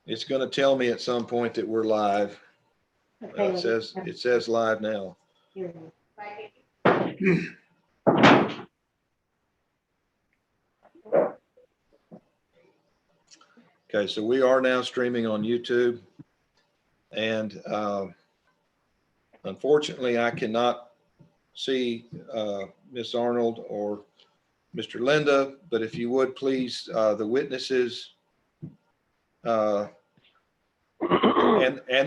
It's going to tell me at some point that we're live. Okay. It says live now. Here. Okay, so we are now streaming on YouTube, and unfortunately, I cannot see Miss Arnold or Mr. Linda, but if you would please, the witnesses and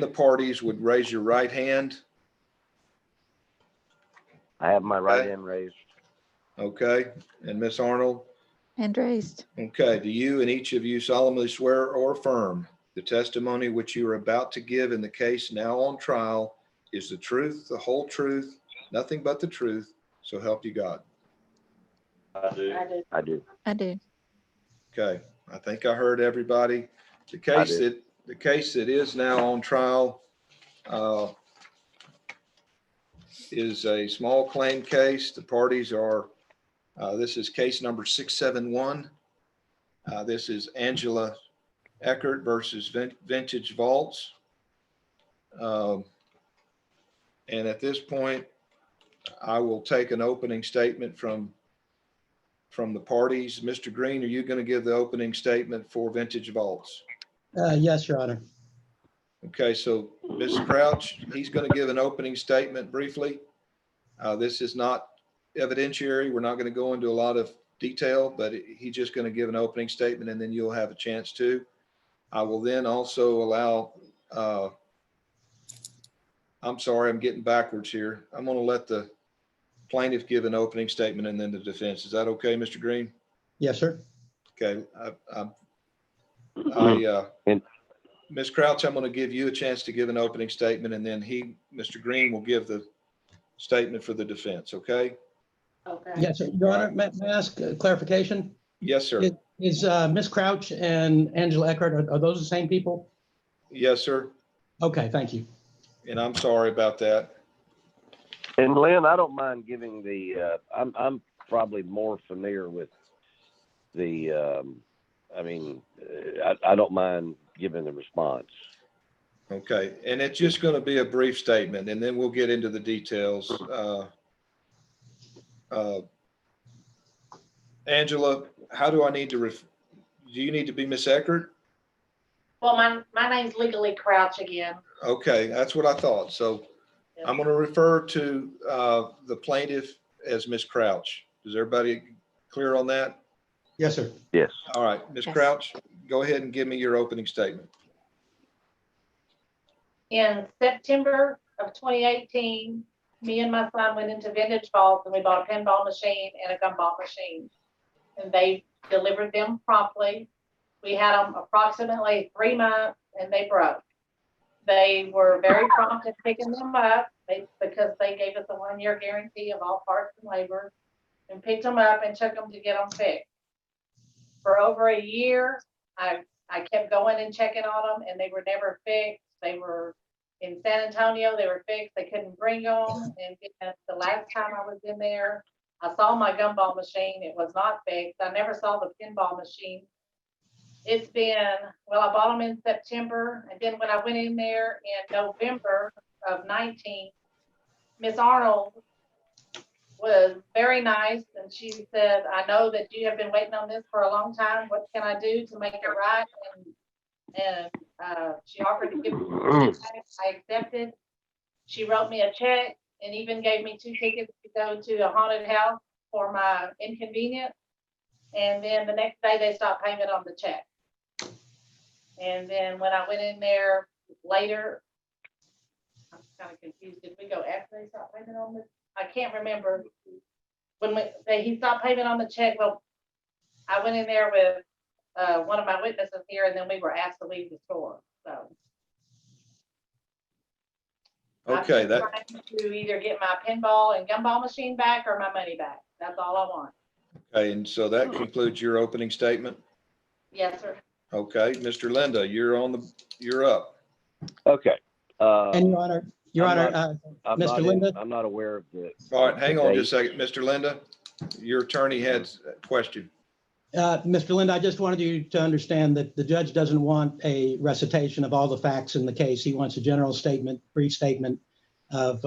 the parties would raise your right hand. I have my right Okay. hand raised. Okay, and Miss Arnold. Hand raised. Okay, do you and each of you solemnly swear or affirm the testimony which you are about to give in the case now on trial is the truth, the whole truth, nothing but the truth, so help you God? I do. I do. Okay, I think I heard everybody. The case that is now on trial is a small claim case. The parties are, this is case number 671. This is Angela Eckert versus Vintage Vaults. And at this point, I will take an opening statement from the parties. Mr. Green, are you going to give the opening statement for Vintage Vaults? Yes, Your Honor. Okay, so Ms. Crouch, he's going to give an opening statement briefly. This is not evidentiary. We're not going to go into a lot of detail, but he's just going to give an opening statement and then you'll have a chance to. I will then also allow, I'm sorry, I'm getting backwards here. I'm going to let the plaintiff give an opening statement and then the defense. Is that okay, Mr. Green? Yes, sir. Okay. Ms. Crouch, I'm going to give you a chance to give an opening statement and then Mr. Green will give the statement for the defense. Okay? Okay. Yes, sir. Your Honor, may I ask clarification? Yes, sir. Is Ms. Crouch and Angela Eckert, are those the same people? Yes, sir. Okay, thank you. And I'm sorry about that. And Lynn, I don't mind giving the, I'm probably more familiar with the, I don't mind giving the response. Okay. And it's just going to be a brief statement and then we'll get into the details. Angela, how do I need to, do you need to be Miss Eckert? Well, my name's legally Crouch again. Okay, that's what I thought. So I'm going to refer to the plaintiff as Miss Crouch. Is everybody clear on that? Yes, sir. Yes. All right, Miss Yes. Crouch, go ahead and give me your opening statement. In September of 2018, me and my son went into Vintage Vaults and we bought a pinball machine and a gumball machine. And they delivered them promptly. We had them approximately 3 months and they broke. They were very prompt in picking them up because they gave us a 1-year guarantee of all parts and labor, and picked them up and took them to get them fixed. For over a year, I kept going and checking on them and they were never fixed. They were in San Antonio, they were fixed, they couldn't bring them. And the last time I was in there, I saw my gumball machine, it was not fixed. I never saw the pinball machine. It's been, well, I bought them in September, and then when I went in there in November of 19, Miss Arnold was very nice, and she said, I know that you have been waiting on this for a long time. What can I do to make it right? And she offered to give me a check. I accepted. She wrote me a check and even gave me 2 tickets to go to a haunted house for my inconvenience. And then the next day they stopped payment on the check. And then when I went in there later, I'm kind of confused. Did we go after they stopped payment on the? I can't remember. When he stopped payment on the check, well, I went in there with one of my witnesses here, and then we were asked to leave the store. So. Okay, I'm trying to either get my pinball and gumball machine back or my money back. That's all I want. Okay, and so that concludes your opening statement. Yes, sir. Okay, Mr. Linda, you're up. Okay. And Your Honor, Mr. Linda? I'm not aware of the. All right, hang the on date. just a second. Mr. Linda, your attorney had a question. Mr. Lind, I just wanted you to understand that the judge doesn't want a recitation of all the facts in the case. He wants a general statement, brief statement of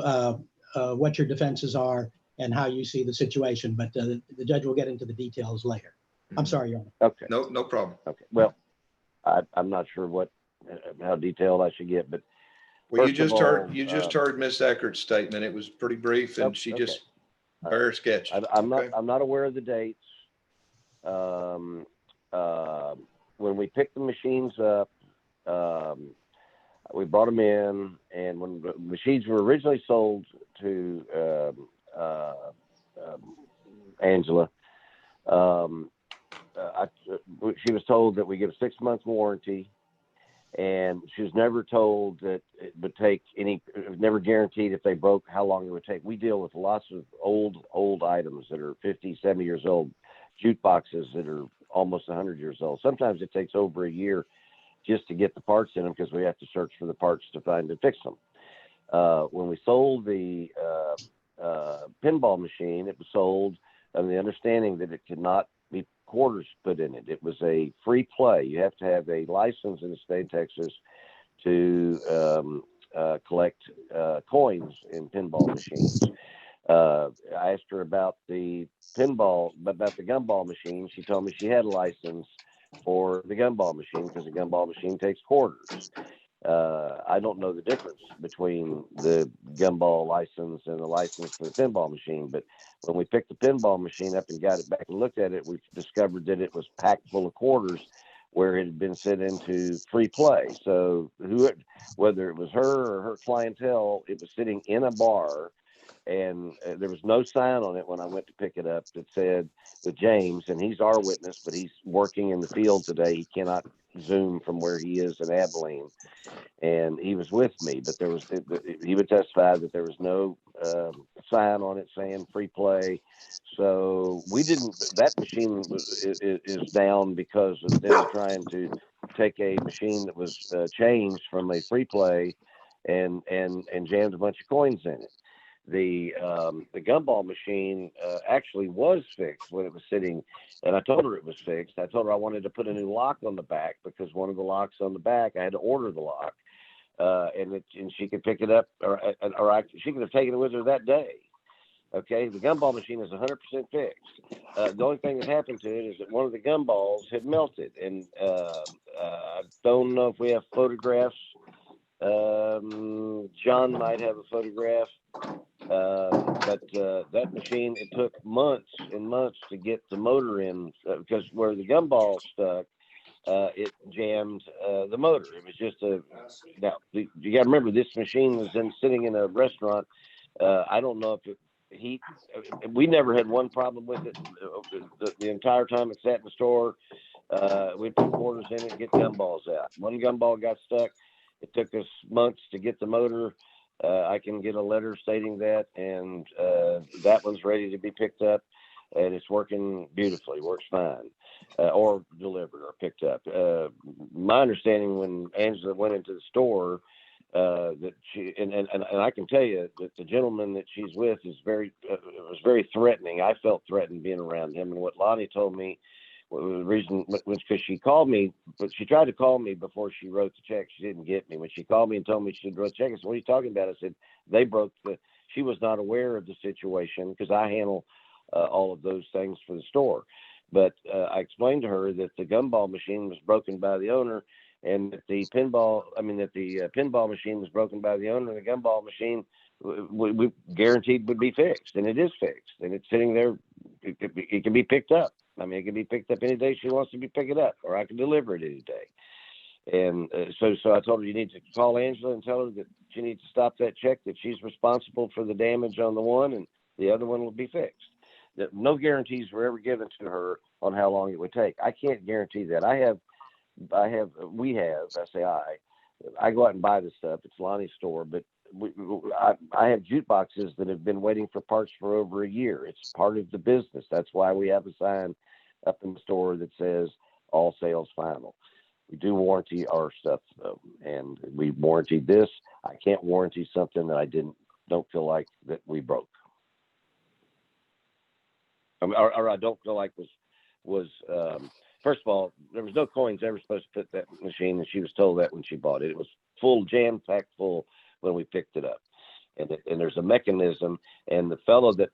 what your defenses are and how you see the situation, but the judge will get into the details later. I'm sorry, Your Honor. Okay. No problem. Okay. Well, I'm not sure how detailed I should get, but Well, you first of just all, heard Miss Eckert's statement. It was pretty brief and she okay. just very sketchy. I'm Okay? not aware of the dates. When we picked the machines up, we brought them in, and when the machines were originally sold to Angela, she was told that we get a 6-month warranty, and she was never told that it would take it was never guaranteed if they broke how long it would take. We deal with lots of old items that are 50, 70 years old, jukeboxes that are almost 100 years old. Sometimes it takes over a year just to get the parts in them because we have to search for the parts to find and fix them. When we sold the pinball machine, it was sold on the understanding that it could not be quarters put in it. It was a free play. You have to have a license in the state of Texas to collect coins in pinball machines. I asked her about the gumball machine. She told me she had a license for the gumball machine because the gumball machine takes quarters. I don't know the difference between the gumball license and the license for the pinball machine, but when we picked the pinball machine up and got it back and looked at it, we discovered that it was packed full of quarters where it had been sent into free play. So whether it was her or her clientele, it was sitting in a bar, and there was no sign on it when I went to pick it up that said with James, and he's our witness, but he's working in the field today. He cannot Zoom from where he is in Abilene, and he was with me, but he would testify that there was no sign on it saying free play. So that machine is down because of them trying to take a machine that was changed from a free play and jammed a bunch of coins in it. The gumball machine actually was fixed when it was sitting, and I told her it was fixed. I told her I wanted to put a new lock on the back because one of the locks on the back, I had to order the lock, and she could pick it up, she could have taken it with her that day. Okay, the gumball machine is 100% fixed. The only thing that happened to it is that one of the gumballs had melted, and I don't know if we have photographs. John might have a photograph. But that machine, it took months and months to get the motor in because where the gumball stuck, it jammed the motor. It was just now you got to remember this machine was sitting in a restaurant. I don't know if we never had one problem with it the entire time it sat in the store. We'd put quarters in it and get gumballs out. One gumball got stuck. It took us months to get the motor. I can get a letter stating that, and that one's ready to be picked up, and it's working beautifully, works fine, or delivered or picked up. My understanding when Angela went into the store, that she and I can tell you that the gentleman that she's with is was very threatening. I felt threatened being around him, and what Lonnie told me. Well, the reason was because she called me, but she tried to call me before she wrote the check. She didn't get me. When she called me and told me she wrote the check, I said, "What are you talking about?" I said, "They broke she was not aware of the situation because I handle all of those things for the store." But I explained to her that the gumball machine was broken by the owner, and that the pinball machine was broken by the owner, and the gumball machine we guaranteed would be fixed, and it is fixed, and it's sitting there. It can be picked up. I mean, it can be picked up any day she wants to pick it up, or I can deliver it any day. And so I told her you need to call Angela and tell her that she needs to stop that check, that she's responsible for the damage on the one, and the other one will be fixed. That no guarantees were ever given to her on how long it would take. I can't guarantee that. I go out and buy this stuff. It's Lonnie's store, but I have jukeboxes that have been waiting for parts for over a year. It's part of the business. That's why we have a sign up in the store that says all sales final. We do warranty our stuff though, and we warranted this. I can't warranty something that I don't feel like that we broke. Or I don't feel like was was, first of all, there was no coins ever supposed to fit that machine, and she was told that when she bought it. It was full, jam-packed full when we picked it up. And there's a mechanism, and the fellow that,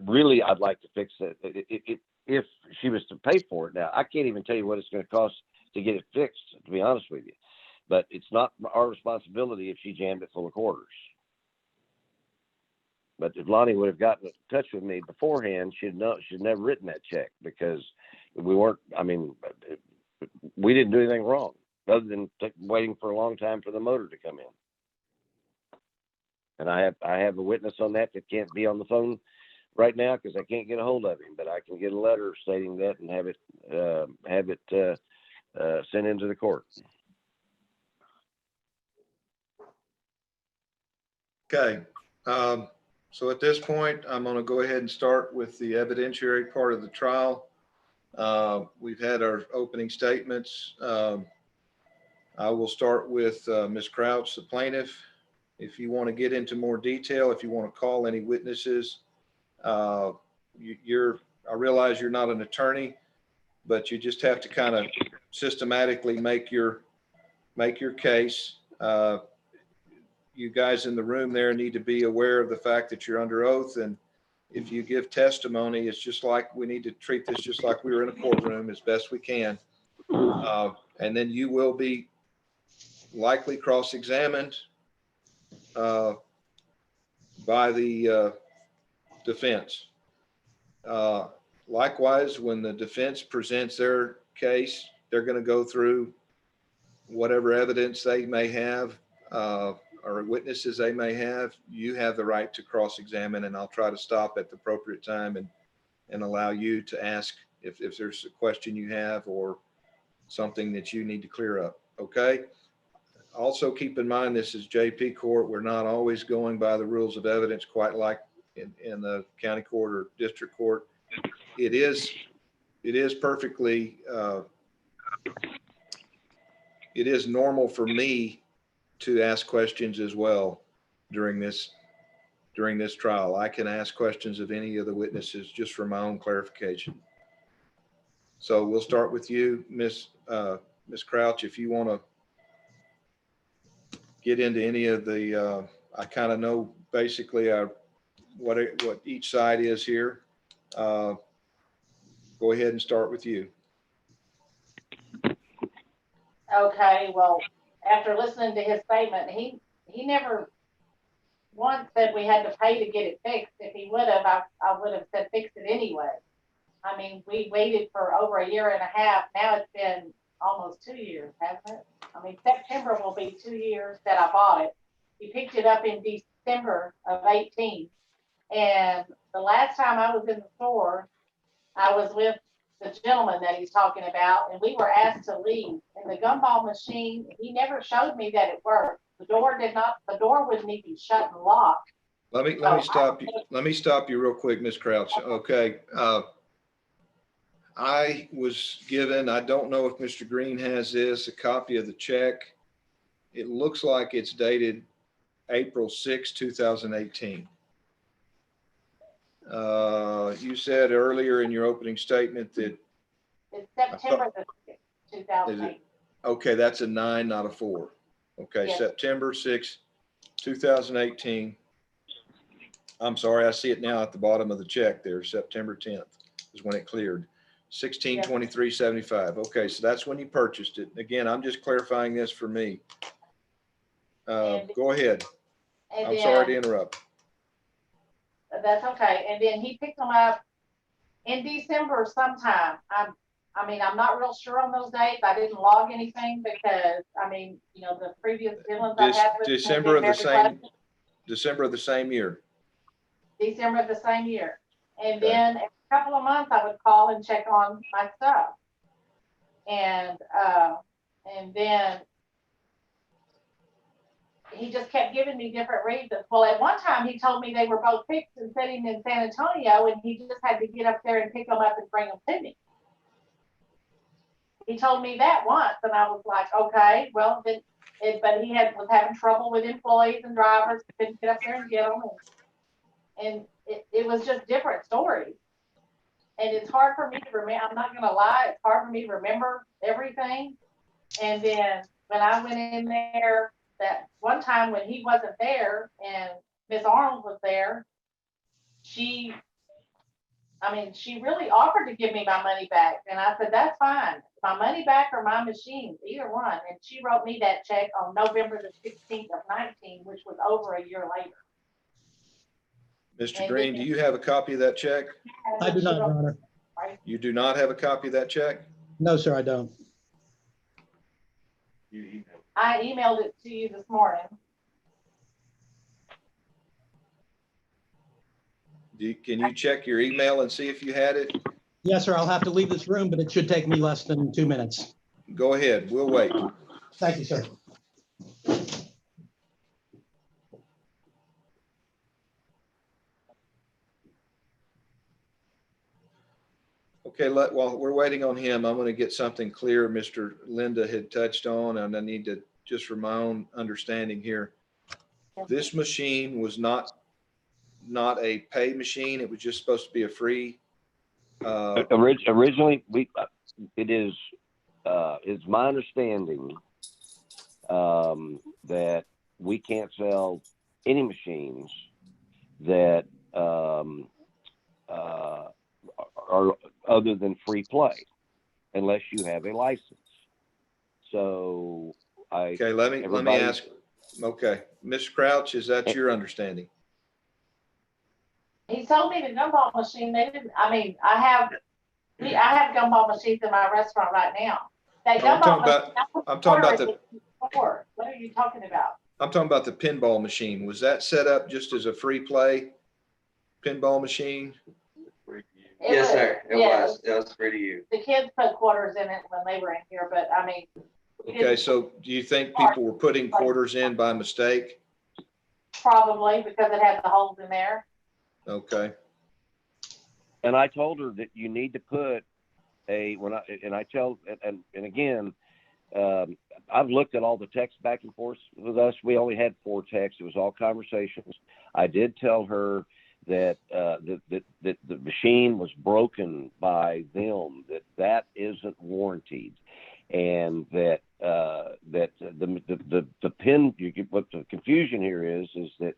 really I'd like to fix it, if she was to pay for it. Now, I can't even tell you what it's going to cost to get it fixed, to be honest with you. But it's not our responsibility if she jammed it full of quarters. But if Lonnie would have gotten in touch with me beforehand, she'd never written that check, because we didn't do anything wrong other than waiting for a long time for the motor to come in. And I have a witness on that can't be on the phone right now because I can't get a hold of him, but I can get a letter stating that and have it sent into the court. Okay. So at this point, I'm going to go ahead and start with the evidentiary part of the trial. We've had our opening statements. I will start with Ms. Crouch, the plaintiff. If you want to get into more detail, if you want to call any witnesses, I realize you're not an attorney, but you just have to kind of systematically make your case. You guys in the room there need to be aware of the fact that you're under oath, and if you give testimony, it's just like we need to treat this just like we were in a courtroom as best we can. And then you will be likely cross-examined by the defense. Likewise, when the defense presents their case, they're going to go through whatever evidence they may have or witnesses they may have. You have the right to cross-examine, and I'll try to stop at the appropriate time and allow you to ask if there's a question you have or something that you need to clear up. Okay. Also keep in mind, this is JP court. We're not always going by the rules of evidence quite like in the county court or district court. It is perfectly, it is normal for me to ask questions as well during this trial. I can ask questions of any of the witnesses just for my own clarification. So we'll start with you, Ms. Crouch, if you want to get into any of the, I kind of know basically what each side is here. Go ahead and start with you. Okay, well, after listening to his statement, he never once said we had to pay to get it fixed. If he would have, I would have said fix it anyway. I mean, we waited for over a year and a half. Now it's been almost 2 years, hasn't it? I mean, September will be 2 years that I bought it. He picked it up in December of 18. And the last time I was in the store, I was with the gentleman that he's talking about, and we were asked to leave. And the gumball machine, he never showed me that it worked. The door wouldn't even shut and lock. Let me stop you. Let me stop you real quick, Ms. Crouch. Okay. I was given, I don't know if Mr. Green has this, a copy of the check. It looks like it's dated April 6, 2018. You said earlier in your opening statement that it's September 2008. Okay, that's a 9, not a 4. Okay, yes. September 6, 2018. I'm sorry, I see it now at the bottom of the check there. September 10th is when it cleared. 1623.75. Okay, so that's when you purchased it. Again, I'm just clarifying this for me. Go ahead. I'm sorry to interrupt. That's okay. And then he picked them up in December sometime. I'm not real sure on those dates. I didn't log anything because the previous dealings I had with December of the same year. December of the same year. And then every couple of months I would call and check on my stuff. And then he just kept giving me different reasons. Well, at one time he told me they were both fixed and sitting in San Antonio, and he just had to get up there and pick them up and bring them to me. He told me that once, and I was like, okay, well, but he was having trouble with employees and drivers, couldn't get up there and get them, and it was just different stories. And it's hard for me to remember, I'm not gonna lie, it's hard for me to remember everything. And then when I went in there, that one time when he wasn't there and Miss Arnold was there, she really offered to give me my money back. And I said, that's fine. My money back or my machine, either one. And she wrote me that check on November the 16th of 19, which was over a year later. Mr. Green, do you have a copy of that check? I do not, Your Honor. You do not have a copy of that check? No, sir, I don't. I emailed it to you this morning. Can you check your email and see if you had it? Yes, sir, I'll have to leave this room, but it should take me less than 2 minutes. Go ahead, we'll wait. Thank you, sir. Okay, while we're waiting on him, I'm going to get something clear Mr. Linda had touched on, and I need to, just for my own understanding here. This machine was not a pay machine. It was just supposed to be a free. Originally, it's my understanding that we can't sell any machines that are other than free play, unless you have a license. So Okay, let me ask. Okay, Ms. Crouch, is that your understanding? He told me the gumball machine, they didn't, I have gumball machines in my restaurant right now. That No, I'm gumball talking machine, I'm talking about the what are you talking about? I'm talking about the pinball machine. Was that set up just as a free play pinball machine? Yes, sir. It yeah, was. It was free to use. The kids put quarters in it when they were in here, but I mean. Okay, so do you think people were putting quarters in by mistake? Probably because it had the holes in there. Okay. And I told her that you need to put and again, I've looked at all the text back and forth with us. We only had 4 texts. It was all conversations. I did tell her that that the machine was broken by them, that isn't warranted, and that the pin. What the confusion here is that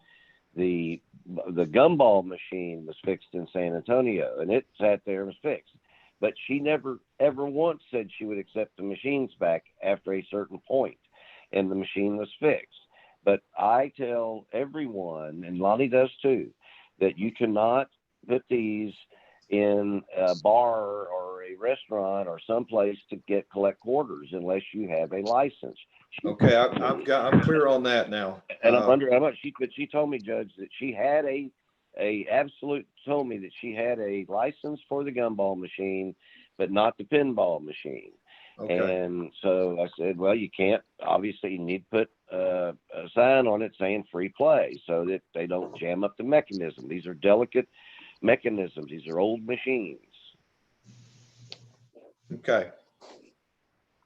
the gumball machine was fixed in San Antonio, and it sat there and was fixed. But she never ever once said she would accept the machines back after a certain point, and the machine was fixed. But I tell everyone, and Lonnie does too, that you cannot put these in a bar or a restaurant or someplace to collect quarters unless you have a license. Okay, I'm clear on that now. And she told me, Judge, that she had told me that she had a license for the gumball machine, but not the pinball machine. Okay. And so I said, well, you can't, obviously you need to put a sign on it saying free play so that they don't jam up the mechanism. These are delicate mechanisms. These are old machines. Okay.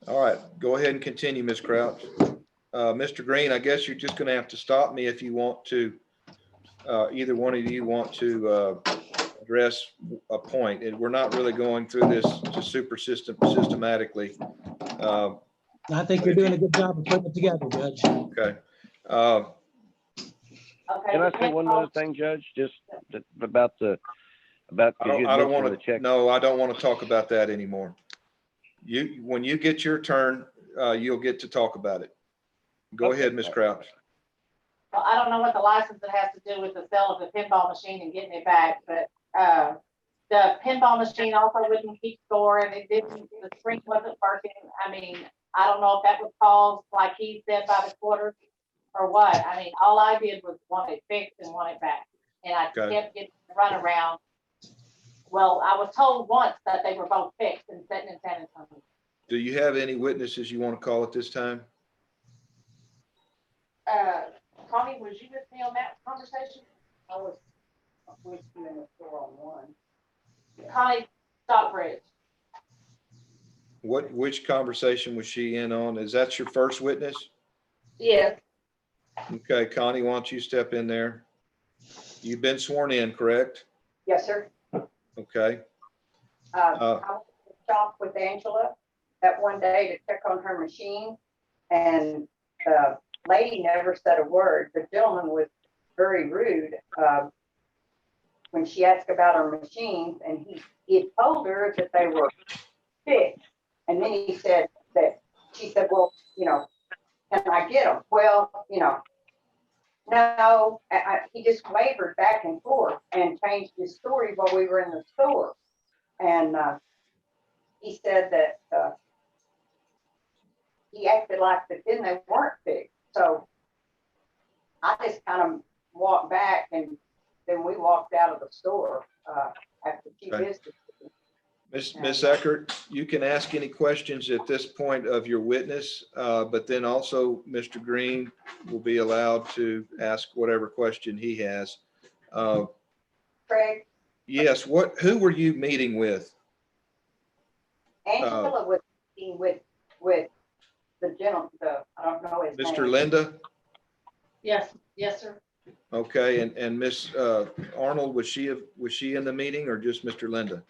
All right, go ahead and continue, Ms. Crouch. Mr. Green, I guess you're just going to have to stop me if you want to, either one of you want to address a point. And we're not really going through this just systematically. I think you're doing a good job of putting it together, Judge. Okay. Okay. Can I say one other thing, Judge? Just about I don't want to check. No, I don't want to talk about that anymore. When you get your turn, you'll get to talk about it. Go ahead, Ms. Crouch. Well, I don't know what the license has to do with the sale of the pinball machine and getting it back, but the pinball machine also wouldn't keep score, and the spring wasn't working. I mean, I don't know if that was caused, like he said, by the quarters or what. I mean, all I did was want it fixed and want it back. And I kept getting the runaround. Well, I was told once that they were both fixed and sitting in San Antonio. Do you have any witnesses you want to call at this time? Connie, was you with me on that conversation? I was with you in the store on one. Connie Stockbridge. Which conversation was she in on? Is that your first witness? Yes. Okay, Connie, why don't you step in there? You've been sworn in, correct? Yes, sir. Okay. I went to the shop with Angela that one day to check on her machine, and the lady never said a word. The gentleman was very rude when she asked about our machines, and he had told her that they were fixed. And then he said that, she said, well, you know, can I get them? Well, you know, no, he just wavered back and forth and changed his story while we were in the store. And he said that he acted like that then they weren't fixed. So I just kind of walked back, and then we walked out of the store after she Okay. visited. Ms. Eckert, you can ask any questions at this point of your witness, but then also Mr. Green will be allowed to ask whatever question he has. Craig, Yes, who were you meeting with? Angela was meeting with the gentleman, I don't know his name. Mr. Linda? Yes, yes, sir. Okay, and Miss Arnold, was she in the meeting or just Mr. Linda?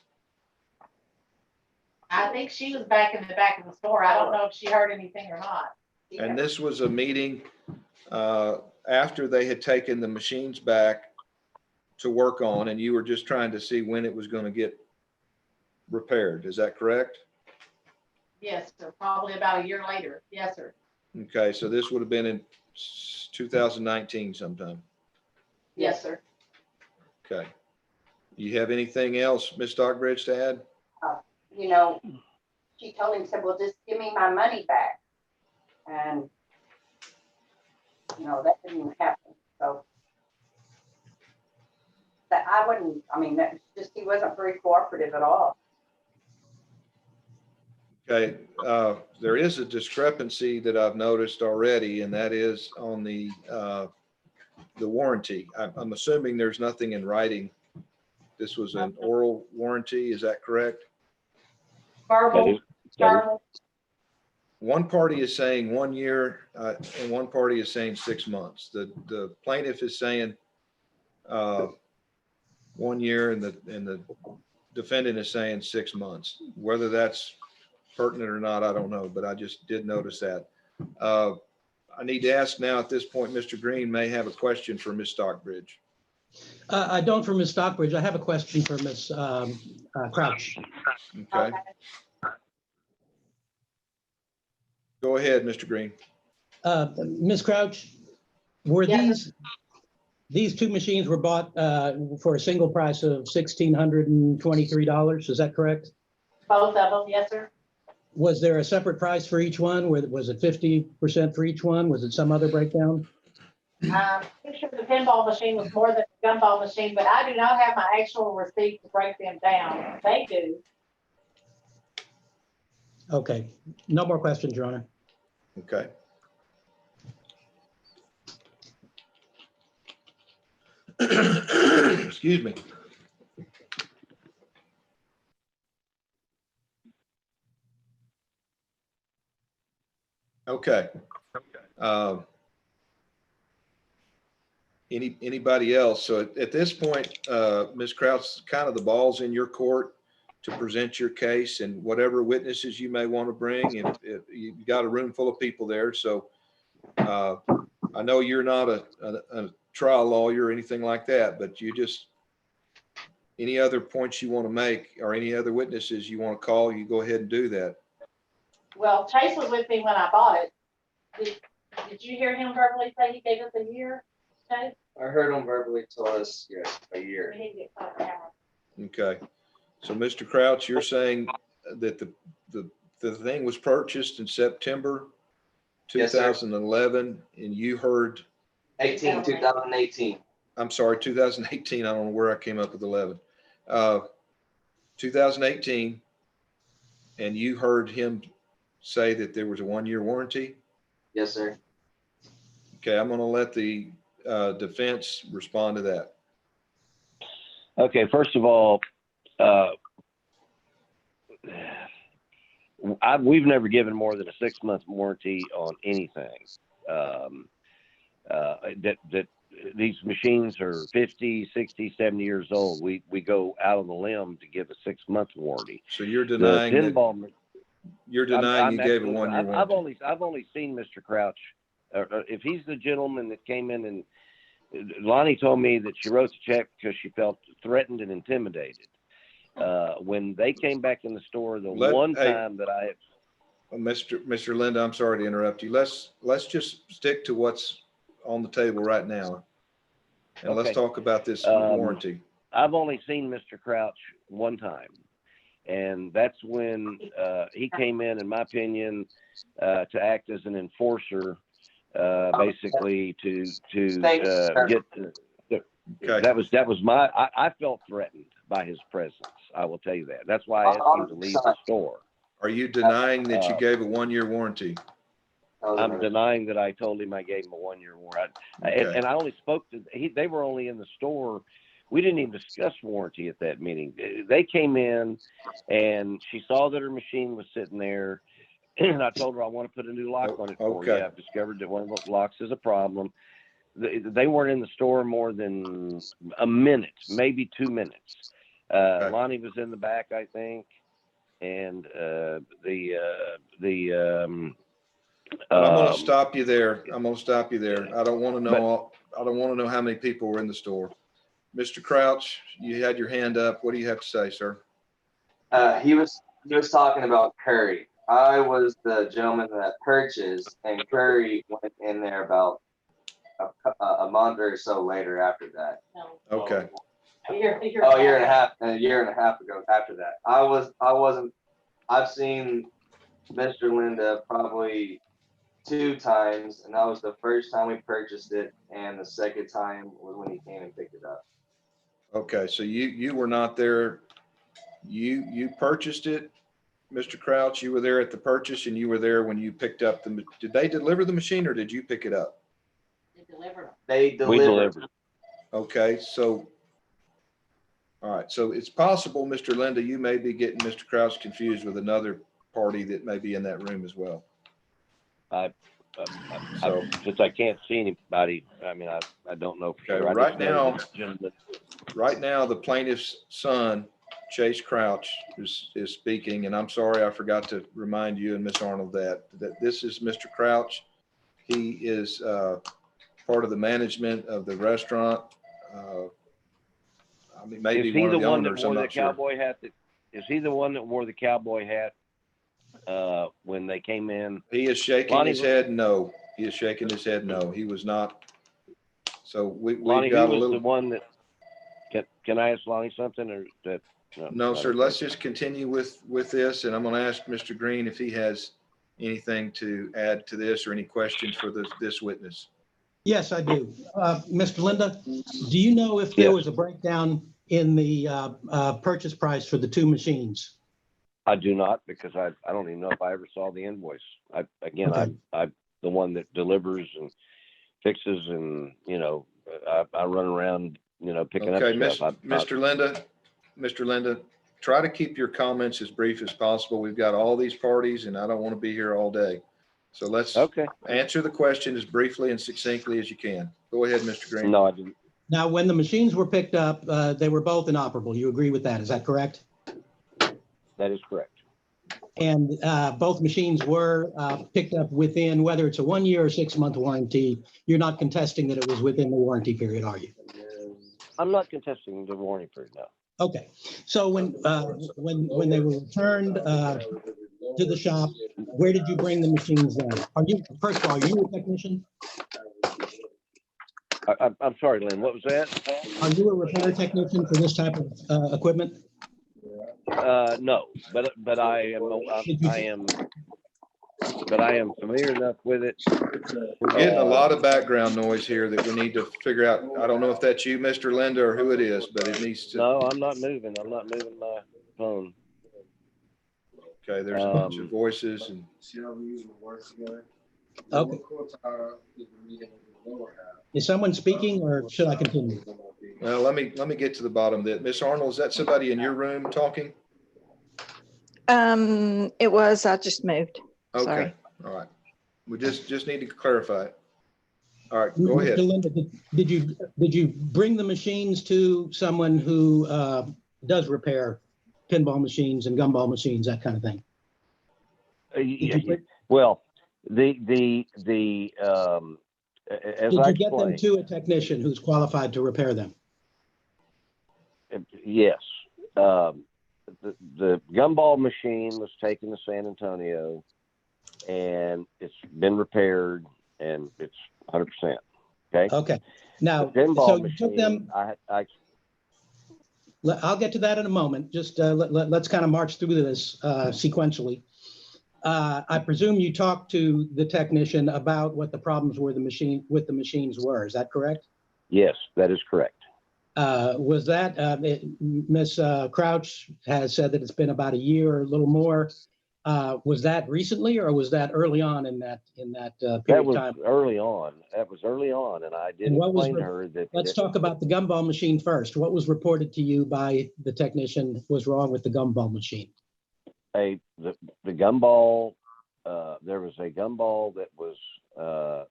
I think she was back in the back of the store. I don't know if she heard anything or not. And this was a meeting after they had taken the machines back to work on, and you were just trying to see when it was going to get repaired. Is that correct? Yes, sir. Probably about a year later. Yes, sir. Okay, so this would have been in 2019 sometime. Yes, sir. Okay. You have anything else, Ms. Stockbridge, to add? You know, she told him, said, well, just give me my money back. And, you know, that didn't happen. So that I wouldn't, I mean, that just, he wasn't very cooperative at all. Okay, there is a discrepancy that I've noticed already, and that is on the warranty. I'm assuming there's nothing in writing. This was an oral warranty, is that correct? Verbal. Verbal. One party is saying 1 year, and one party is saying 6 months. The plaintiff is saying 1 year, and the defendant is saying 6 months. Whether that's pertinent or not, I don't know, but I just did notice that. I need to ask now at this point, Mr. Green may have a question for Ms. Stockbridge. I don't for Ms. Stockbridge. I have a question for Ms. Crouch. Okay, go ahead, Mr. Green. Ms. Crouch, were Yes. these two machines were bought for a single price of $1,623? Is that correct? Both of them. Yes, sir. Was there a separate price for each one? Was it 50% for each one? Was it some other breakdown? I'm pretty sure the pinball machine was more than the gumball machine, but I do not have my actual receipt to break them down. They do. Okay, no more questions, Your Honor. Okay. Excuse me. Okay. Anybody else? So at this point, Ms. Kraus, kind of the ball's in your court to present your case, and whatever witnesses you may want to bring. If you've got a room full of people there, so I know you're not a trial lawyer or anything like that, but you just, any other points you want to make or any other witnesses you want to call, you go ahead and do that. Well, Chase was with me when I bought it. Did you hear him verbally say he gave us a year, Chase? I heard him verbally tell us, yes, a year. We need to get caught out. Okay. So Mr. Crouch, you're saying that the thing was purchased in September Yes, sir. 2011, and you heard, 2018. I'm sorry, 2018. I don't know where I came up with 11. 2018, and you heard him say that there was a 1 year warranty. Yes, sir. Okay, I'm going to let the defense respond to that. Okay, first of all, we've never given more than a 6 month warranty on anything. That these machines are 50, 60, 70 years old. We go out on the limb to give a 6-month warranty. So you're The denying that, pinball, you're denying you gave a absolutely- 1-year I've warranty. only seen Mr. Crouch. If he's the gentleman that came in, and Lonnie told me that she wrote the check because she felt threatened and intimidated. When they came back in the store, the one Hey. time that I Mr. Linda, I'm sorry to interrupt you. Let's just stick to what's on the table right now. And let's Okay. talk about this warranty. I've only seen Mr. Crouch one time, and that's when he came in my opinion, to act as an enforcer, basically to Thank you, sir. get. Okay. That was my. I felt threatened by his presence. I will tell you that. That's why I asked him to leave the store. Are you denying that you gave a 1-year warranty? I'm denying that I told him I gave him a 1-year warranty. Okay. And I only spoke to, they were only in the store. We didn't even discuss warranty at that meeting. They came in and she saw that her machine was sitting there. And I told her, I want to put a new lock on it for you. Okay. I've discovered that one of the locks is a problem. They weren't in the store more than a minute, maybe 2 minutes. Okay. Lonnie was in the back, I think. And I'm going to stop you there. I don't want to know. I don't want to know how many people were in the store. Mr. Crouch, you had your hand up. What do you have to say, sir? He was talking about Curry. I was the gentleman that purchased, and Curry went in there about a month or so later after that. Okay. A year and a half ago after that. I've seen Mr. Linda probably 2 times, and that was the first time we purchased it, and the second time was when he came and picked it up. Okay. So you were not there. You purchased it, Mr. Crouch. You were there at the purchase, and you were there when you picked up did they deliver the machine or did you pick it up? They we delivered. delivered. Okay. So, all right. So it's possible, Mr. Linda, you may be getting Mr. Crouch confused with another party that may be in that room as well. Since I can't see anybody, I mean, I don't know for Okay, sure. I right just know now- that gentleman- Right now, the plaintiff's son, Chase Crouch, is speaking, and I'm sorry, I forgot to remind you and Miss Arnold that this is Mr. Crouch. He is part of the management of the restaurant. I mean, maybe Is he one of the the one that owners, I'm wore the not sure. cowboy hat? Is he the one that wore the cowboy hat when they came in? He is shaking Lonnie, his head no. He is shaking his head no. He was not. So we've Lonnie, got who a was the little. one that? Can I ask Lonnie something, or that? No, not sir, okay. let's just continue with this, and I'm going to ask Mr. Green if he has anything to add to this or any questions for this witness. Yes, I do. Mr. Linda, do you know if there Yes. was a breakdown in the purchase price for the 2 machines? I do not, because I don't even know if I ever saw the invoice. I'm the one that delivers and fixes, and I run around picking Okay, up stuff. Mr. Linda, try to keep your comments as brief as possible. We've got all these parties and I don't want to be here all day. So let's Okay. answer the question as briefly and succinctly as you can. Go ahead, Mr. Green. No, I didn't. Now, when the machines were picked up, they were both inoperable. You agree with that? Is that correct? That is correct. And both machines were picked up within, whether it's a 1-year or 6-month warranty, you're not contesting that it was within the warranty period, are you? I'm not contesting the warranty period now. Okay, so when they were returned to the shop, where did you bring the machines then? First of all, are you a technician? I'm sorry, Lynn, what was that? Are you a repair technician for this type of equipment? No, but I am familiar enough with it. We're getting a lot of background noise here that we need to figure out. I don't know if that's you, Mr. Linda, or who it is, but it needs to. No, I'm not moving my phone. Okay, there's a bunch of voices and. Okay. Is someone speaking or should I continue? Well, let me get to the bottom of that. Miss Arnold, is that somebody in your room talking? It was, I just moved. Okay, Sorry. all right. We just need to clarify it. All right, go ahead. Mr. Linda, did you bring the machines to someone who does repair pinball machines and gumball machines, that kind of thing? Well, as Did I you get them explained, to a technician who's qualified to repair them? yes. The gumball machine was taken to San Antonio, and it's been repaired, and it's 100%. Okay. Okay. Now, The pinball so you machine, took them. I'll get to that in a moment. Just let's kind of march through this sequentially. I presume you talked to the technician about what the problems were with the machines were. Is that correct? Yes, that is correct. Was that Ms. Crouch has said that it's been about a year or a little more. Was that recently, or was that early on in that That period was of time? early on. That was early on, and I did And what was explain to her that. Let's talk about the gumball machine first. What was reported to you by the technician was wrong with the gumball machine? The gumball, there was a gumball that was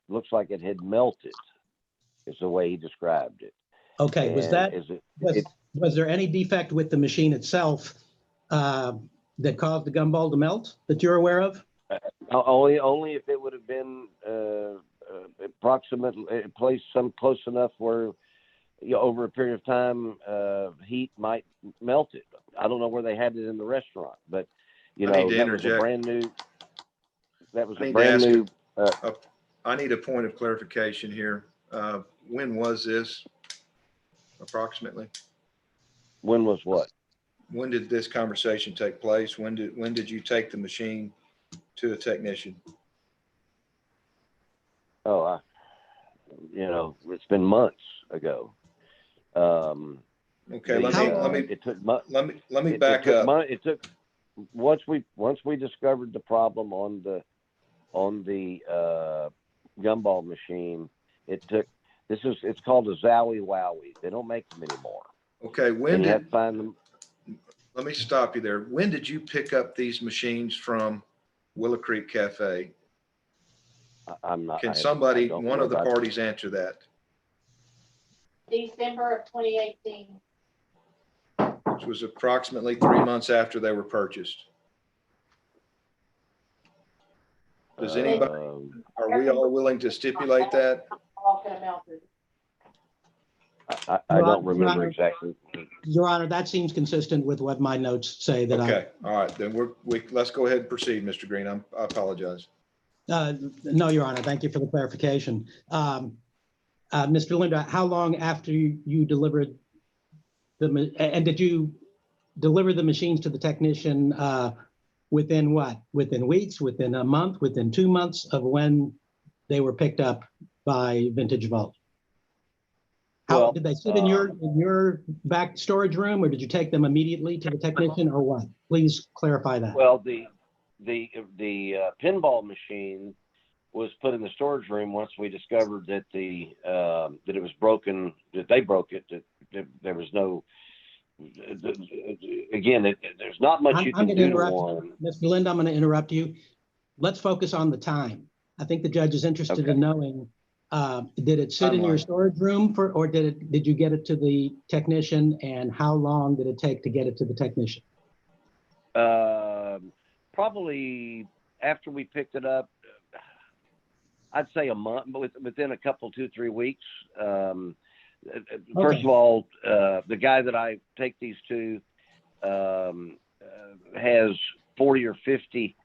looks like it had melted, is the way he described it. Okay, And was there any defect with the machine itself that caused the gumball to melt that you're aware of? only if it would have been approximately placed some close enough where, you know, over a period of time, heat might melt it. I don't know where they had it in the restaurant, but you know, that was a brand new. That was a brand new. I need a point of clarification here. When was this approximately? When was what? When did this conversation take place? When did you take the machine to a technician? Oh, you know, it's been months ago. Okay, let me back up. It took once we discovered the problem on the gumball machine. It's called a Zowie Wowie. They don't make them anymore. Okay, And you have to find them. Let me stop you there. When did you pick up these machines from Willow Creek Cafe? I'm not. Can somebody, one of the parties, answer that? December of 2018. Which was approximately 3 months after they were purchased. Does anybody, are we all willing to stipulate that? All could have melted. I don't remember exactly. Your Honor, that seems consistent with what my notes say. That Okay, all right, then let's go ahead and proceed, Mr. Green. I apologize. No, Your Honor, thank you for the clarification. Mr. Linda, how long after you delivered and did you deliver the machines to the technician within what? Within weeks, within a month, within 2 months of when they were picked up by Vintage Vault? How did they sit in your back storage room, or did you take them immediately to the technician, or what? Please clarify that. Well, the pinball machine was put in the storage room once we discovered that that it was broken, that they broke it, that there was no. Again, there's not much you can do to one. Mr. Linda, I'm going to interrupt you. Let's focus on the time. I think the judge is interested in knowing, did it sit in your storage room or did you get it to the technician, and how long did it take to get it to the technician? Probably after we picked it up, I'd say a month, but within a couple, 2-3 weeks. First of all, the guy that I take these to has 40 or 50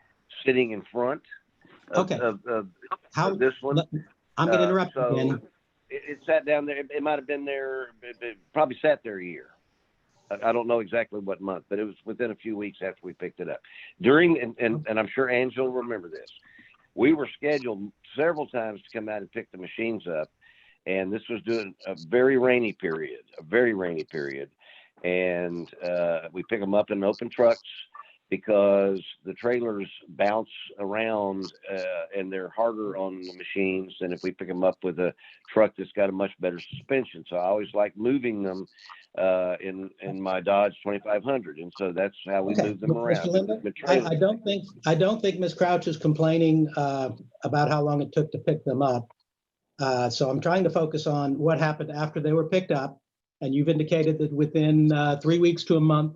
sitting in front of this one. I'm going to interrupt you again. It sat down there. It might have been there. It probably sat there a year. I don't know exactly what month, but it was within a few weeks after we picked it up. And I'm sure Angela will remember this. We were scheduled several times to come out and pick the machines up, and this was during a very rainy period, and we pick them up in open trucks because the trailers bounce around and they're harder on the machines than if we pick them up with a truck that's got a much better suspension. So I always like moving them in my Dodge 2500, and so that's how we move them around. Linda, I don't think Ms. Crouch is complaining about how long it took to pick them up. So I'm trying to focus on what happened after they were picked up. And you've indicated that within 3 weeks to a month,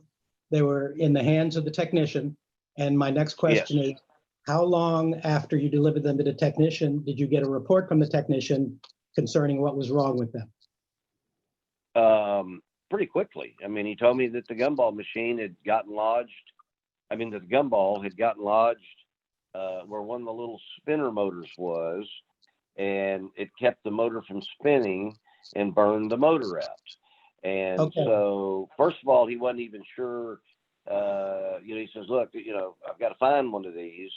they were in the hands of the technician. And my next question is, how long after you delivered them to the technician did you get a report from the technician concerning what was wrong with them? Pretty quickly. I mean, he told me that the gumball machine had gotten lodged. I mean, that the gumball had gotten lodged where one of the little spinner motors was, and it kept the motor from spinning and burned the motor out. And so, first of all, he wasn't even sure. He says, look, I've got to find one of these.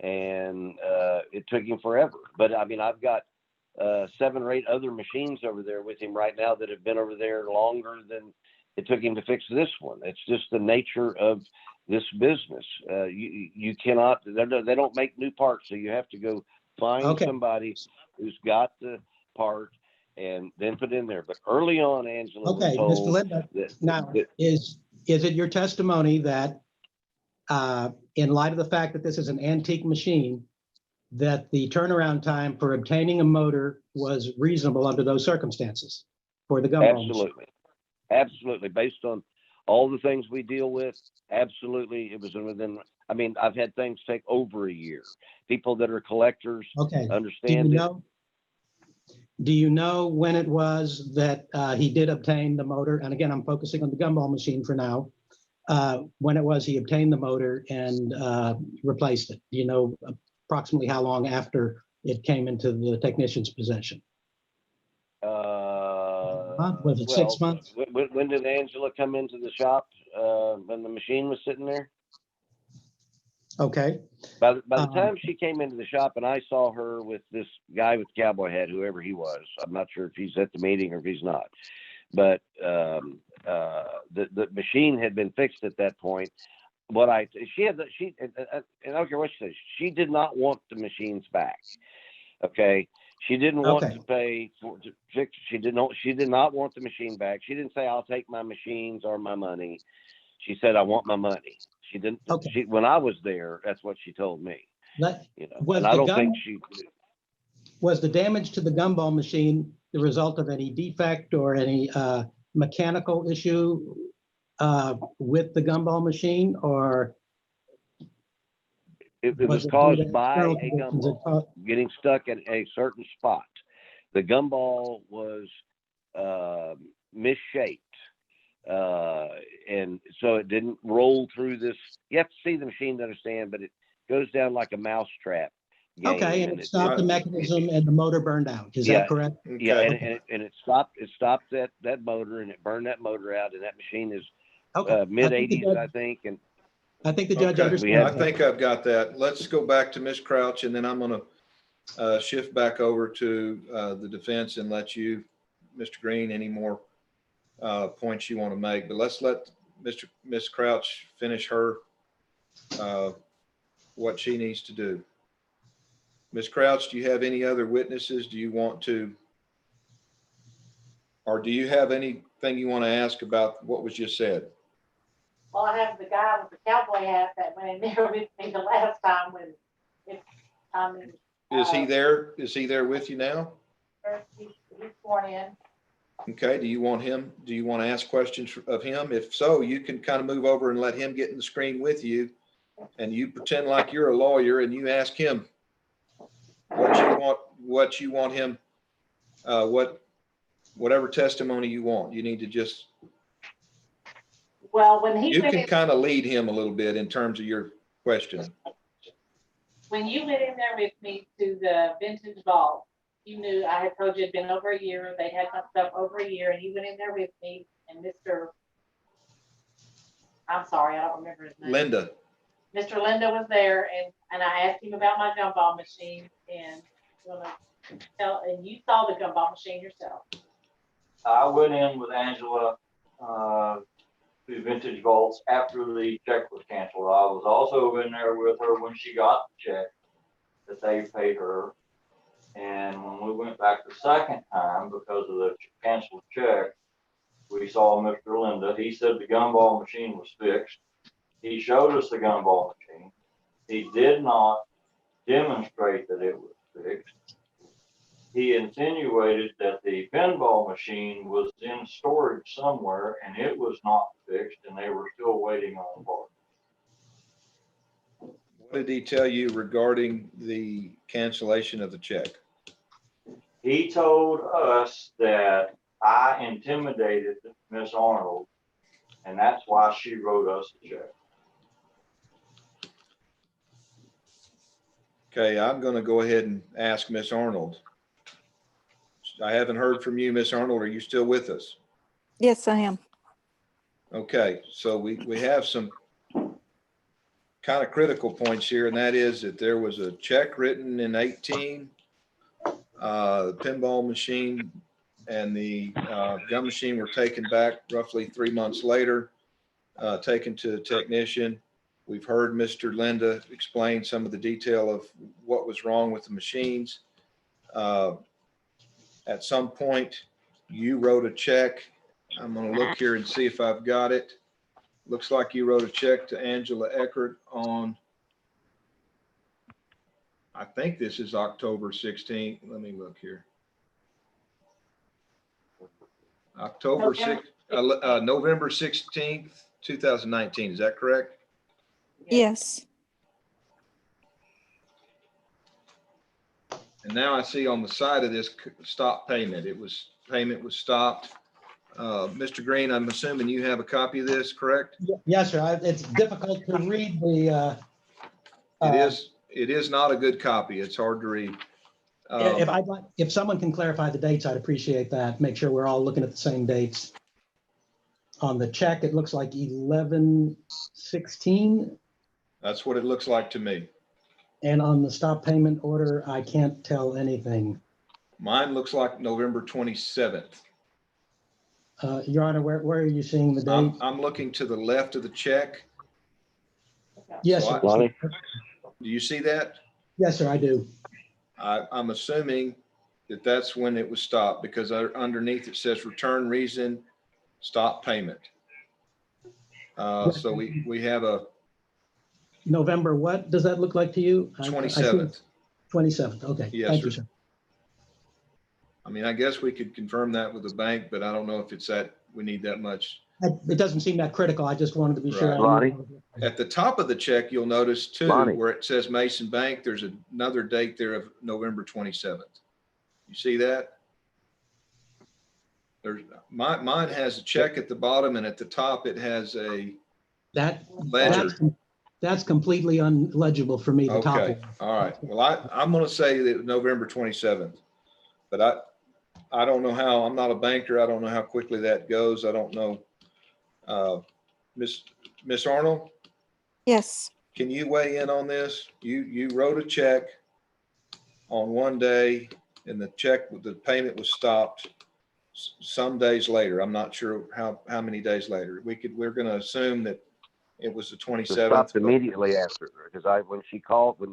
And it took him forever. But I mean, I've got 7 or 8 other machines over there with him right now that have been over there longer than it took him to fix this one. It's just the nature of this business. You cannot, they don't make new parts. So you have to go find somebody who's got the part and then put it in there. But early on, Angela was told Mr. Linda, now, is it your testimony that in light of the fact that this is an antique machine, that the turnaround time for obtaining a motor was reasonable under those circumstances for the gumball machine? Absolutely. Based on all the things we deal with, absolutely. It was within, I mean, I've had things take over a year. People that are collectors understand it. Do you know when it was that he did obtain the motor? And again, I'm focusing on the gumball machine for now. When it was he obtained the motor and replaced it? Do you know approximately how long after it came into the technician's possession? Was it 6 months? When did Angela come into the shop? When the machine was sitting there? Okay. By the time she came into the shop and I saw her with this guy with the cowboy hat, whoever he was, I'm not sure if he's at the meeting or if he's not, but the machine had been fixed at that point. And I don't care what she says, she did not want the machines back. Okay. She didn't want to pay for to fix. She did not want the machine back. She didn't say, I'll take my machines or my money. She said, I want my money. She didn't. When I was there, that's what she told me. And I don't think she. Was the damage to the gumball machine the result of any defect or any mechanical issue with the gumball machine, or it was caused by a gumball getting stuck at a certain spot? The gumball was misshaped. And so it didn't roll through this. You have to see the machine to understand, but it goes down like a mouse trap. Okay, and it stopped the mechanism and the motor burned out. Is that correct? Yeah, and it stopped that motor and it burned that motor out, and that machine is mid-80s, I think. And I think the judge understands. I think I've got that. Let's go back to Ms. Crouch, and then I'm going to shift back over to the defense and let you, Mr. Green, any more points you want to make. But let's let Ms. Crouch finish her what she needs to do. Ms. Crouch, do you have any other witnesses? Do you want to, or do you have anything you want to ask about what was just said? Well, I have the guy with the cowboy hat that went in there with me the last time Is he there? Is he there with you now? He's sworn in. Okay, do you want to ask questions of him? If so, you can kind of move over and let him get in the screen with you, and you pretend like you're a lawyer and you ask him what you want him, whatever testimony you want. You need to just, well, when he you can kind of lead him a little bit in terms of your question. When you went in there with me to the vintage vault, you knew I had told you it'd been over a year. They had some stuff over a year, and you went in there with me, and I'm sorry, I don't remember his name. Linda. Mr. Linda was there, and I asked him about my gumball machine, and you saw the gumball machine yourself. I went in with Angela to Vintage Vaults after the check was canceled. I was also in there with her when she got the check that they paid her. And when we went back the second time because of the canceled check, we saw Mr. Linda. He said the gumball machine was fixed. He showed us the gumball machine. He did not demonstrate that it was fixed. he insinuated that the pinball machine was in storage somewhere and it was not fixed and they were still waiting on parts. What did he tell you regarding the cancellation of the check? He told us that I intimidated Miss Arnold, and that's why she wrote us the check. Okay, I'm going to go ahead and ask Miss Arnold. I haven't heard from you, Miss Arnold. Are you still with us? Yes, I am. Okay, so we have some kind of critical points here, and that is that there was a check written in 18, the pinball machine and the gun machine were taken back roughly 3 months later, taken to a technician. We've heard Mr. Linda explain some of the detail of what was wrong with the machines. At some point, you wrote a check. I'm going to look here and see if I've got it. Looks like you wrote a check to Angela Eckert on, I think this is October 16th. Let me look here. November 16th, 2019. Is that correct? Yes. And now I see on the side of this stop payment, payment was stopped. Mr. Green, I'm assuming you have a copy of this, correct? Yes, sir. It's difficult to read the. It is not a good copy. It's hard to read. If someone can clarify the dates, I'd appreciate that. Make sure we're all looking at the same dates. On the check, it looks like 11/16. That's what it looks like to me. And on the stop payment order, I can't tell anything. Mine looks like November 27th. Your Honor, where are you seeing the date? I'm looking to the left of the check. Yes, So sir. Lonnie? Do you see that? Yes, sir, I do. I'm assuming that that's when it was stopped, because underneath it says return reason, stop payment. So we have a November, what does that look like to you? 27th. 27th, okay. Yes, Thank you, sir. sir. I mean, I guess we could confirm that with the bank, but I don't know if it's that, we need that much. It doesn't seem that critical. I just wanted to be sure. Right. Lonnie? At the top of the check, you'll notice too, Lonnie. where it says Mason Bank, there's another date there of November 27th. You see that? Mine has a check at the bottom, and at the top it has a ledger. That's completely unlegible for me, the top Okay, one. all right. Well, I'm going to say that November 27th, but I don't know how. I'm not a banker. I don't know how quickly that goes. I don't know. Miss Arnold, Yes. can you weigh in on this? You wrote a check on one day, and the payment was stopped some days later. I'm not sure how many days later. We're going to assume that it was the 27th. Stopped immediately after, because when she called me.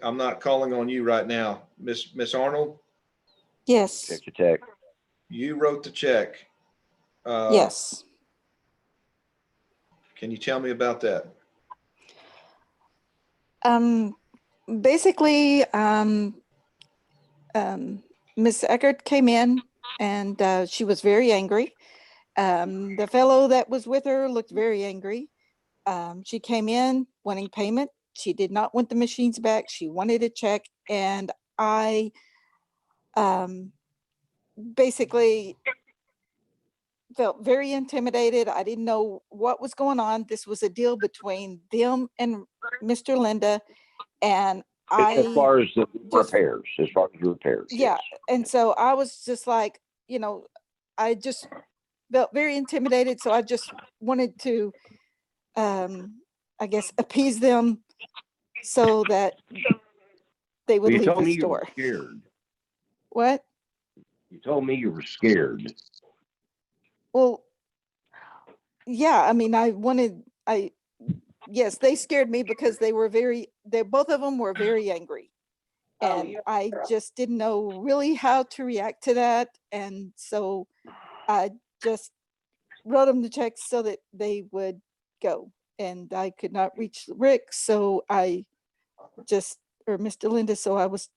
I'm not calling on you right now. Miss Arnold, Yes. Check your check. you wrote the check. Yes. Can you tell me about that? Basically, Miss Eckert came in and she was very angry. The fellow that was with her looked very angry. She came in wanting payment. She did not want the machines back. She wanted a check, and I basically felt very intimidated. I didn't know what was going on. This was a deal between them and Mr. Linda, and As far as the just- repairs, yeah. yes. And so I was just like, I just felt very intimidated. So I just wanted to, I guess, appease them so that they would You leave told the me you were store. scared. What? You told me you were scared. Well, yeah, I mean, yes, they scared me because both of them were very angry. And yeah. I just didn't know really how to react to that. And so I just wrote them the checks so that they would go. And I could not reach Rick, or Mr. Linda, so I was,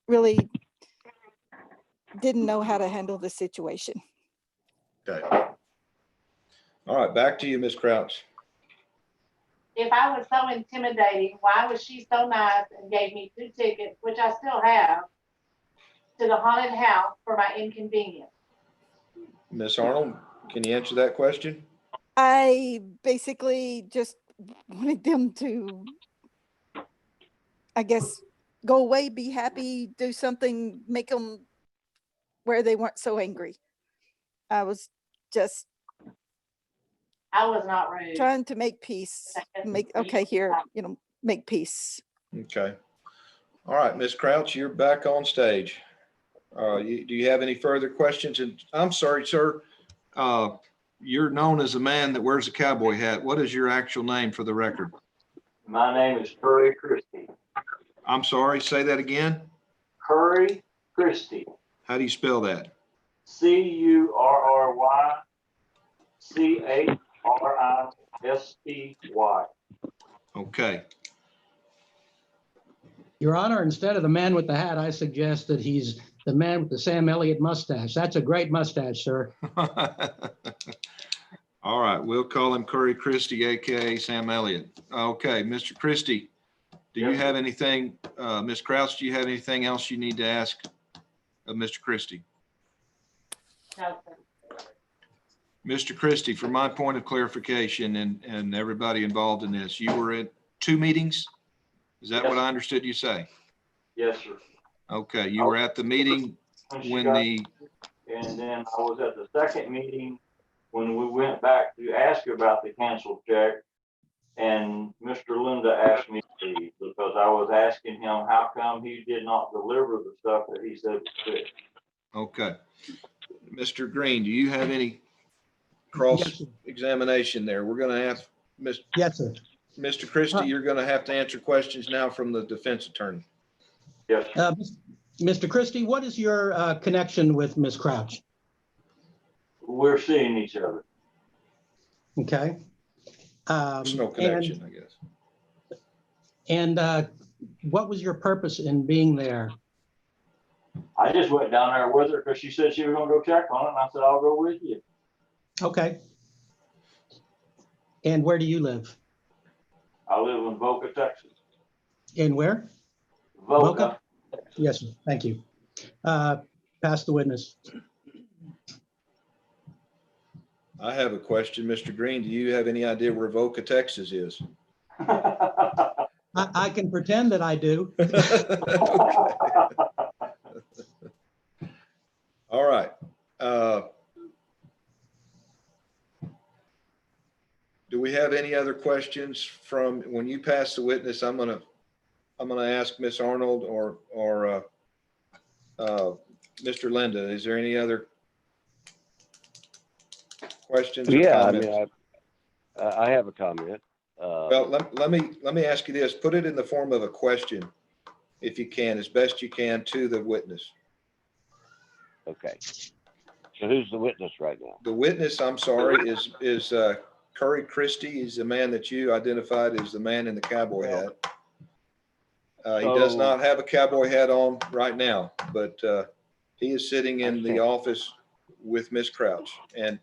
really didn't know how to handle the situation. Okay. All right, back to you, Ms. Crouch. If I was so intimidating, why was she so nice and gave me 2 tickets, which I still have, to the haunted house for my inconvenience? Ms. Arnold, can you answer that question? I basically just wanted them to, I guess, go away, be happy, do something, make them where they weren't so angry. I was just I was not rude. trying to make peace, okay, here, make peace. Okay. All right, Ms. Crouch, you're back on stage. Do you have any further questions? And I'm sorry, sir, you're known as a man that wears a cowboy hat. What is your actual name for the record? My name is Curry Christie. I'm sorry, say that again. Curry Christie. How do you spell that? CurryChristy. Okay. Your Honor, instead of the man with the hat, I suggest that he's the man with the Sam Elliott mustache. That's a great mustache, sir. All right, we'll call him Curry Christie, AKA Sam Elliott. Okay, Mr. Christie, do you Yes, have anything, Ms. Crouch, do you have anything else you need to ask of Mr. Christie? No, sir. Mr. Christie, for my point of clarification and everybody involved in this, you were at 2 meetings? Is that Yes. what I understood you say? Yes, sir. Okay, you were at the meeting She when got- the, And then I was at the second meeting when we went back to ask about the canceled check. And Mr. Linda asked me to leave because I was asking him how come he did not deliver the stuff that he said was fit. okay. Mr. Green, do you have any Yes, cross sir. examination there? We're gonna have, Yes, sir. Mr. Christie, you're gonna have to answer questions now from the defense attorney. Yes, sir. Mr. Christie, what is your connection with Ms. Crouch? We're seeing each other. Okay. Personal connection, I guess. And what was your purpose in being there? I just went down there with her because she said she was gonna go check on it, and I said, I'll go with you. Okay. And where do you live? I live in Boca, Texas. In where? Boca. Yes, sir. Thank you. Pass the witness. I have a question, Mr. Green. Do you have any idea where Voca, Texas is? I can pretend that I do. All right. Do we have any other questions from when you pass the witness? I'm gonna ask Miss Arnold or Mr. Linda. Is there any other questions? Or Yeah, I comments? mean, I have a comment. Well, let me ask you this. Put it in the form of a question, if you can, as best you can, to the witness. Okay. So who's the witness right now? The witness, I'm sorry, is Curry Christie. He's the man that you identified as the man in the cowboy hat. He does So- not have a cowboy hat on right now, but he is sitting in the office with Miss Crouch. And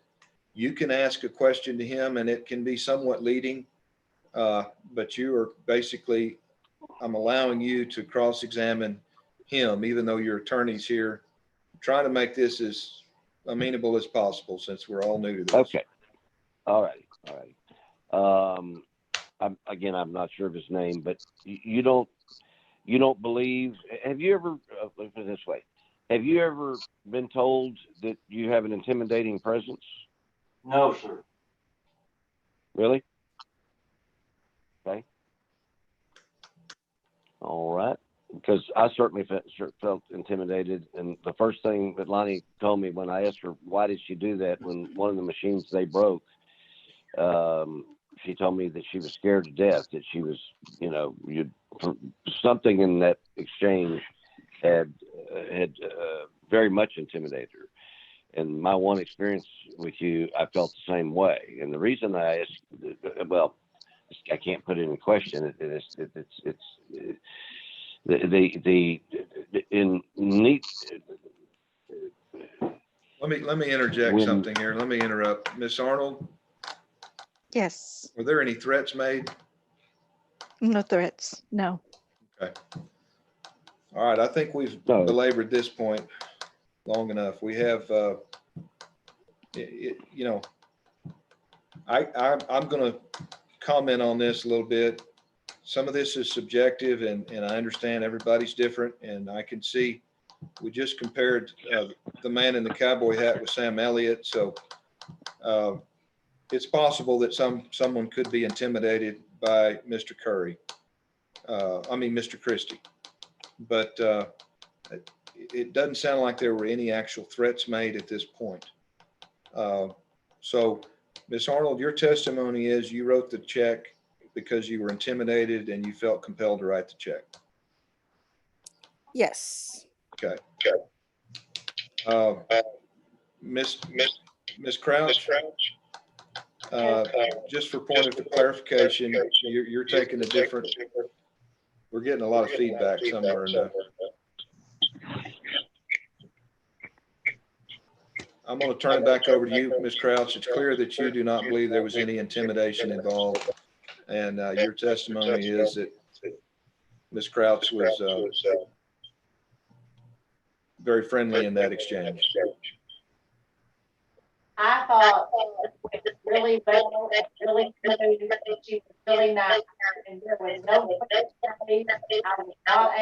you can ask a question to him and it can be somewhat leading, but you are basically, I'm allowing you to cross-examine him, even though your attorney's here, trying to make this as amenable as possible since we're all new to this. Okay. All right. All right. I'm not sure of his name, but you don't believe, have you ever, let's put it this way, have you ever been told that you have an intimidating presence? No, sir. Really? Okay. All right. Because I certainly felt intimidated. And the first thing that Lonnie told me when I asked her, why did she do that when one of the machines they broke, she told me that she was scared to death, that she was, something in that exchange had very much intimidated her. And my one experience with you, I felt the same way. And the reason I asked, well, I can't put it in question. in neat. Let me interject When- something here. Let me interrupt. Miss Arnold, Yes, were there any threats made? no threats, no. All right, I think we've No. belabored this point long enough. We have, you know, I'm going to comment on this a little bit. Some of this is subjective, and I understand everybody's different, and I can see we just compared the man in the cowboy hat with Sam Elliott, so it's possible that someone could be intimidated by Mr. Curry. Mr. Christie. But it doesn't sound like there were any actual threats made at this point. So, Ms. Arnold, your testimony is you wrote the check because you were intimidated and you felt compelled to write the check. Yes, Okay. Miss Crouch, just for point of clarification, you're taking a different, we're getting a lot of feedback somewhere in there. I'm going to turn it back over to you, Ms. Crouch. It's clear that you do not believe there was any intimidation involved. And your testimony is that Ms. Crouch was very friendly in that exchange. I thought it was really well, really good, she was really nice, and there was no, I was not angry.